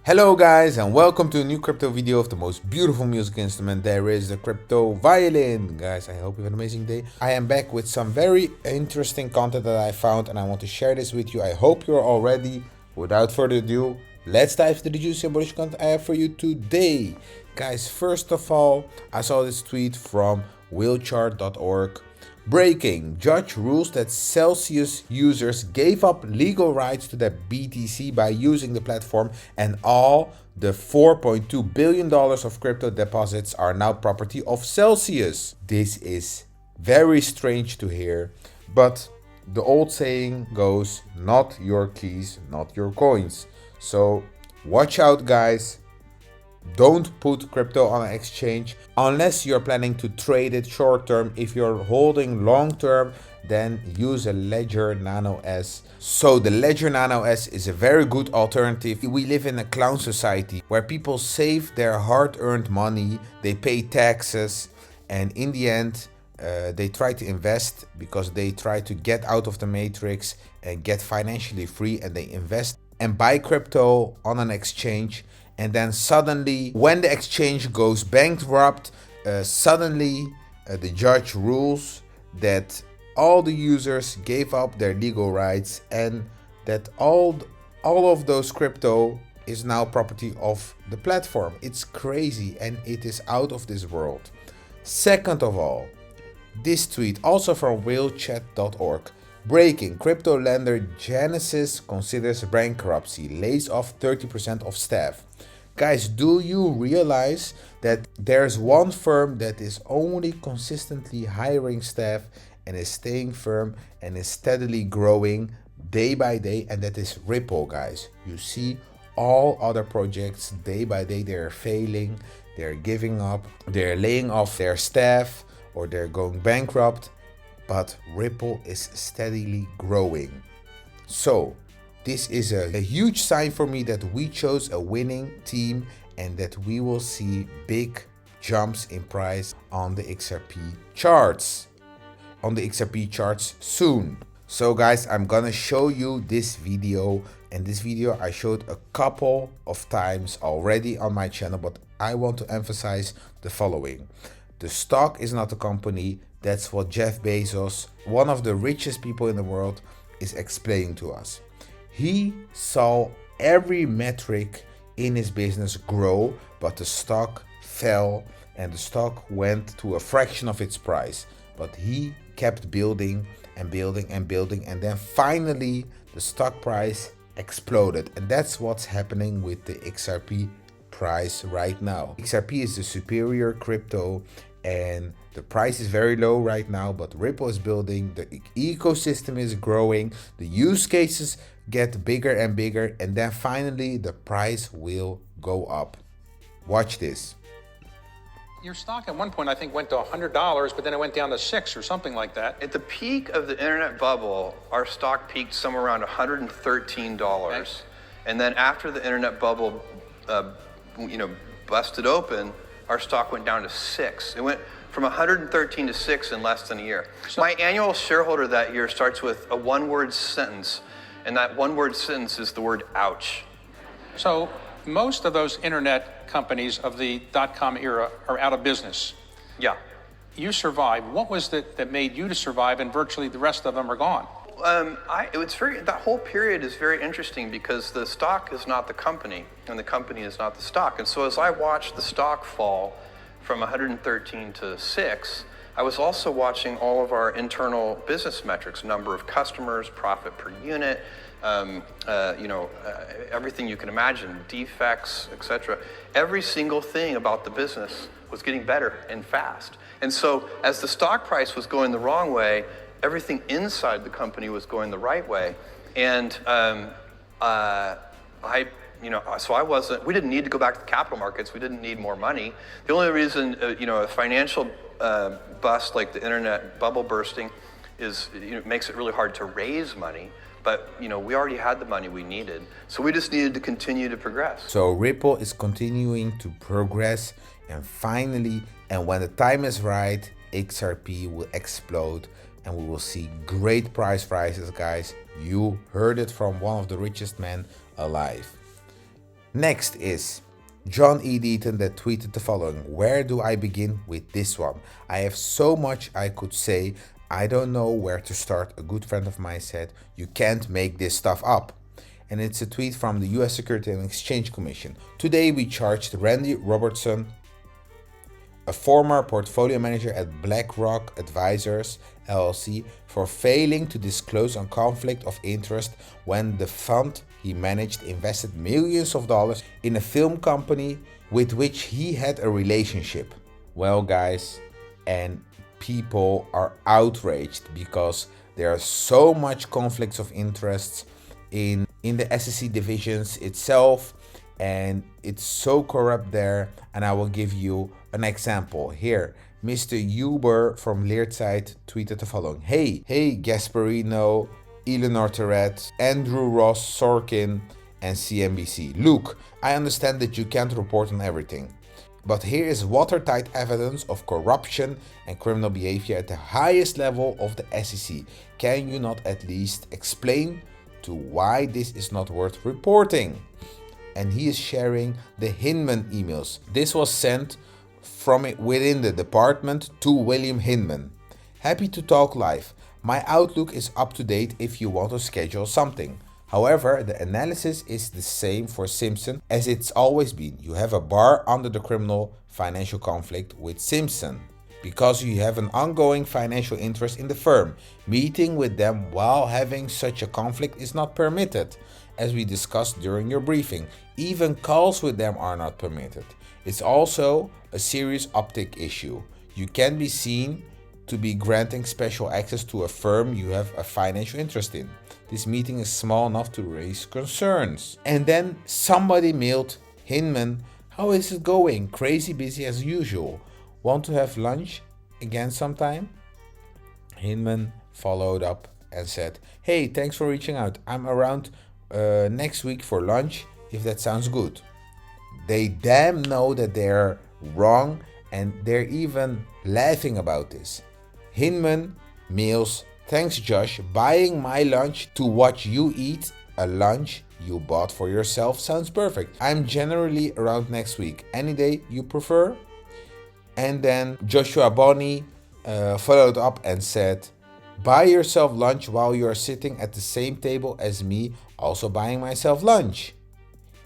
Hello guys and welcome to a new crypto video of the most beautiful music instrument there is, the crypto violin. Guys, I hope you have an amazing day. I am back with some very interesting content that I found and I want to share this with you. I hope you're all ready. Without further ado, let's dive into the juicy and bullish content I have for you today. Guys, first of all, I saw this tweet from wheelchart.org. Breaking. Judge rules that Celsius users gave up legal rights to their BTC by using the platform, and all the $4.2 billion of crypto deposits are now property of Celsius. This is very strange to hear, but the old saying goes, not your keys, not your coins. So watch out, guys. Don't put crypto on an exchange unless you're planning to trade it short term. If you're holding long term, then use a Ledger Nano S. So the Ledger Nano S is a very good alternative. We live in a clown society where people save their hard-earned money, they pay taxes, and in the end they try to invest because they try to get out of the matrix and get financially free, and they invest and buy crypto on an exchange. And then suddenly, when the exchange goes bankrupt, the judge rules that all the users gave up their legal rights and that all of those crypto is now property of the platform. It's crazy and it is out of this world. Second of all, this tweet also from wheelchat.org. Breaking. Crypto lender Genesis considers bankruptcy, lays off 30% of staff. Guys, do you realize that there's one firm that is only consistently hiring staff and is staying firm and is steadily growing day by day, and that is Ripple, guys. You see all other projects day by day, they're failing, they're giving up, they're laying off their staff, or they're going bankrupt, but Ripple is steadily growing. So this is a huge sign for me that we chose a winning team and that we will see big jumps in price on the XRP charts. Soon. So guys, I'm gonna show you this video, and this video I showed a couple of times already on my channel, but I want to emphasize the following. The stock is not a company. That's what Jeff Bezos, one of the richest people in the world, is explaining to us. He saw every metric in his business grow, but the stock fell and the stock went to a fraction of its price. But he kept building and building and building, and then finally the stock price exploded. And that's what's happening with the XRP price right now. XRP is the superior crypto and the price is very low right now, but Ripple is building, the ecosystem is growing, the use cases get bigger and bigger, and then finally the price will go up. Watch this. Your stock at one point, I think, went to $100, but then it went down to $6 or something like that. At the peak of the internet bubble, our stock peaked somewhere around $113. Okay. And then after the internet bubble, busted open, our stock went down to $6. It went from 113 to 6 in less than a year. So my annual shareholder that year starts with a one-word sentence, and that one-word sentence is the word ouch. So most of those internet companies of the dot-com era are out of business. Yeah. You survived. What was it that made you to survive, and virtually the rest of them are gone? That whole period is very interesting because the stock is not the company and the company is not the stock. And so as I watched the stock fall from 113 to 6, I was also watching all of our internal business metrics, number of customers, profit per unit, everything you can imagine, defects, etc. Every single thing about the business was getting better and fast. And so as the stock price was going the wrong way, everything inside the company was going the right way. And we didn't need to go back to the capital markets. We didn't need more money. The only reason, a financial bust like the internet bubble bursting is, makes it really hard to raise money. But, we already had the money we needed. So we just needed to continue to progress. So Ripple is continuing to progress, and finally, and when the time is right, XRP will explode and we will see great price rises, guys. You heard it from one of the richest men alive. Next is John E. Deaton that tweeted the following: "Where do I begin with this one? I have so much I could say. I don't know where to start." A good friend of mine said, "You can't make this stuff up." And it's a tweet from the US Securities and Exchange Commission. "Today we charged Randy Robertson, a former portfolio manager at BlackRock Advisors LLC, for failing to disclose a conflict of interest when the fund he managed invested millions of dollars in a film company with which he had a relationship." Well, guys, and people are outraged because there are so much conflicts of interests in the SEC divisions itself, and it's so corrupt there. And I will give you an example here. Mr. Huber from Leerzeit tweeted the following: Hey Gasparino, Eleanor Terrett, Andrew Ross Sorkin, and CNBC. Look, I understand that you can't report on everything, but here is watertight evidence of corruption and criminal behavior at the highest level of the SEC. Can you not at least explain to why this is not worth reporting? And he is sharing the Hinman emails. This was sent from within the department to William Hinman. Happy to talk live. My Outlook is up to date if you want to schedule something. However, the analysis is the same for Simpson as it's always been. You have a bar under the criminal financial conflict with Simpson because you have an ongoing financial interest in the firm. Meeting with them while having such a conflict is not permitted. As we discussed during your briefing, even calls with them are not permitted. It's also a serious optic issue. You can be seen to be granting special access to a firm you have a financial interest in. This meeting is small enough to raise concerns. And then somebody mailed Hinman, how is it going? Crazy busy as usual. Want to have lunch again sometime? Hinman followed up and said, hey, thanks for reaching out. I'm around next week for lunch, if that sounds good. They damn know that they're wrong, and they're even laughing about this. Hinman mails, thanks Josh, buying my lunch to watch you eat a lunch you bought for yourself sounds perfect. I'm generally around next week. Any day you prefer? And then Joshua Bonney followed up and said, buy yourself lunch while you are sitting at the same table as me, also buying myself lunch.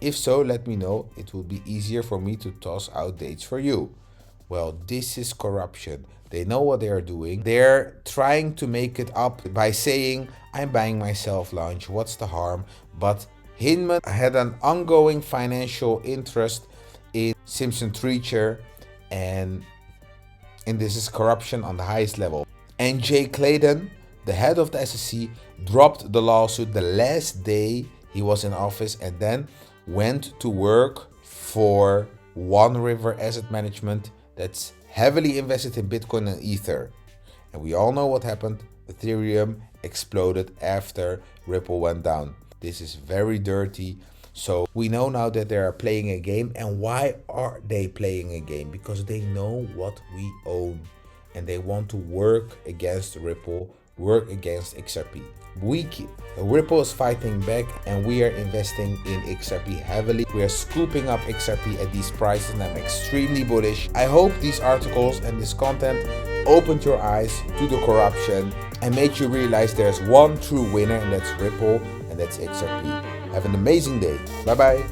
If so, let me know. It will be easier for me to toss out dates for you. Well, this is corruption. They know what they are doing. They're trying to make it up by saying, I'm buying myself lunch, what's the harm? But Hinman had an ongoing financial interest in Simpson Treacher, and this is corruption on the highest level. And Jay Clayton, the head of the SEC, dropped the lawsuit the last day he was in office and then went to work for One River Asset Management that's heavily invested in Bitcoin and Ether. And we all know what happened. Ethereum exploded after Ripple went down. This is very dirty. So we know now that they are playing a game. And why are they playing a game? Because they know what we own. And they want to work against Ripple, work against XRP. Ripple is fighting back, and we are investing in XRP heavily. We are scooping up XRP at these prices, and I'm extremely bullish. I hope these articles and this content opened your eyes to the corruption and made you realize there's one true winner, and that's Ripple, and that's XRP. Have an amazing day. Bye bye.